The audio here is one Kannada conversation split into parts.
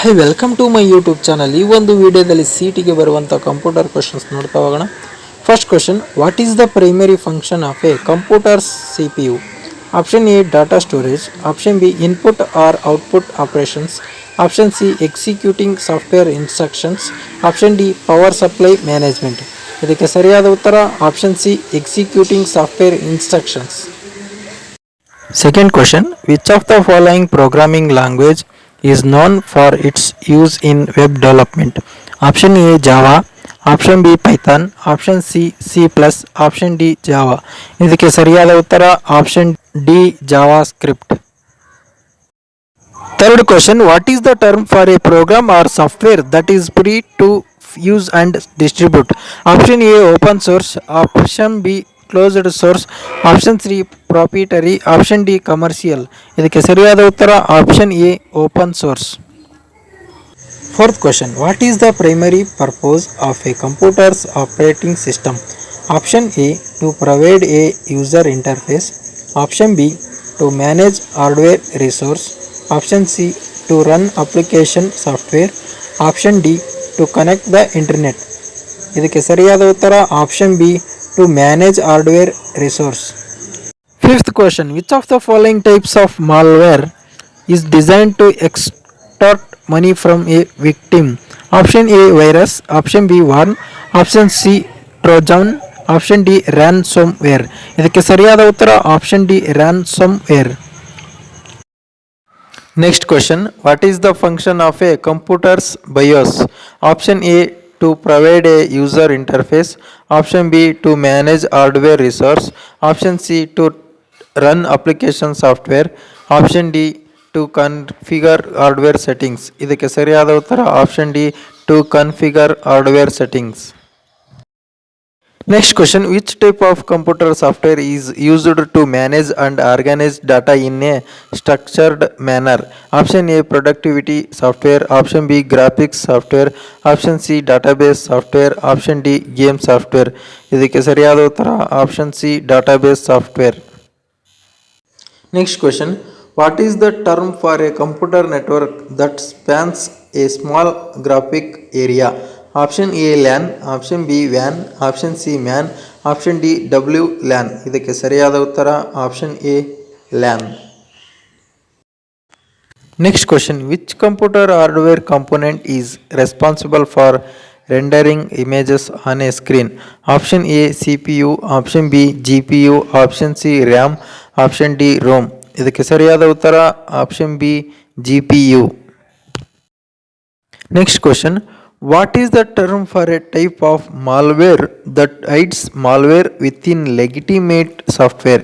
High welcome to my YouTube channel. ಈ ಒಂದು ವಿಡಿಯೋದಲ್ಲಿ ಸಿಟಿಗೆ ಬರುವಂಥ ಕಂಪ್ಯೂಟರ್ ಕ್ವಶನ್ಸ್ ನೋಡ್ತಾ ಹೋಗೋಣ. First question, what is the primary function of a computer's CPU? Option A data storage, option B input or output operations, option C executing software instructions, option D power supply management. ಇದಕ್ಕೆ ಸರಿಯಾದ ಉತ್ತರ option C executing software instructions. Second question, which of the following programming language is known for its use in web development? Option A Java, option B Python, option C C++, option D Java. ಇದಕ್ಕೆ ಸರಿಯಾದ ಉತ್ತರ option D JavaScript. Third question, what is the term for a program or software that is free to use and distribute? Option A open source, option B closed source, option 3 proprietary, option D commercial. ಇದಕ್ಕೆ ಸರಿಯಾದ ಉತ್ತರ option A open source. Fourth question, what is the primary purpose of a computer's operating system? Option A to provide a user interface, option B to manage hardware resource, option C to run application software, option D to connect the internet. ಇದಕ್ಕೆ ಸರಿಯಾದ ಉತ್ತರ option B to manage hardware resource. Fifth question, which of the following types of malware is designed to extort money from a victim? Option A virus, option B worm, option C trojan, option D ransomware. ಇದಕ್ಕೆ ಸರಿಯಾದ ಉತ್ತರ option D ransomware. Next question, what is the function of a computer's BIOS? Option A to provide a user interface, option B to manage hardware resource, option C to run application software, option D to configure hardware settings. ಇದಕ್ಕೆ ಸರಿಯಾದ ಉತ್ತರ option D to configure hardware settings. Next question, which type of computer software is used to manage and organize data in a structured manner? Option A productivity software, option B graphics software, option C database software, option D game software. ಇದಕ್ಕೆ ಸರಿಯಾದ ಉತ್ತರ option C database software. Next question, what is the term for a computer network that spans a small graphic area? Option A LAN, option B ವ್ಯಾನ್, option C MAN, option D WLAN. ಇದಕ್ಕೆ ಸರಿಯಾದ ಉತ್ತರ option A LAN. Next question, which computer hardware component is responsible for rendering images on a screen? Option A CPU, option B GPU, option C RAM, option D ROM. ಇದಕ್ಕೆ ಸರಿಯಾದ ಉತ್ತರ option B GPU. Next question, what is the term for a type of malware that hides malware within legitimate software?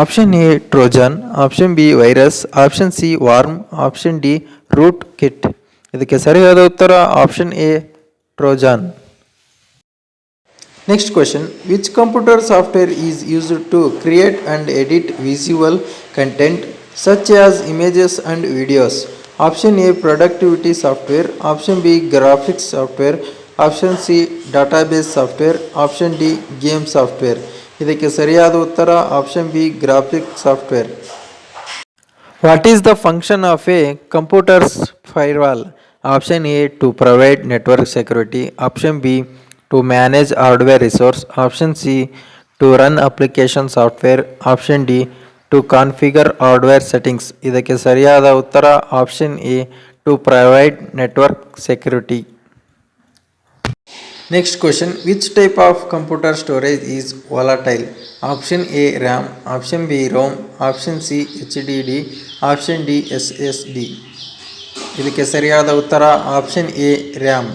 Option A trojan, option B virus, option C worm, option D rootkit. ಇದಕ್ಕೆ ಸರಿಯಾದ ಉತ್ತರ option A trojan. Next question, which computer software is used to create and edit visual content such as images and videos? Option A productivity software, option B graphics software, option C database software, option D game software. ಇದಕ್ಕೆ ಸರಿಯಾದ ಉತ್ತರ option B graphic software. What is the function of a computer's firewall? Option A to provide network security, option B to manage hardware resource, option C to run application software, option D to configure hardware settings. ಇದಕ್ಕೆ ಸರಿಯಾದ ಉತ್ತರ option A to provide network security. Next question, which type of computer storage is volatile? Option A RAM, option B Rome, option C HDD, option D SSD. ಇದಕ್ಕೆ ಸರಿಯಾದ ಉತ್ತರ ಆಪ್ಷನ್ ಎ ರ್ಯಾಮ್.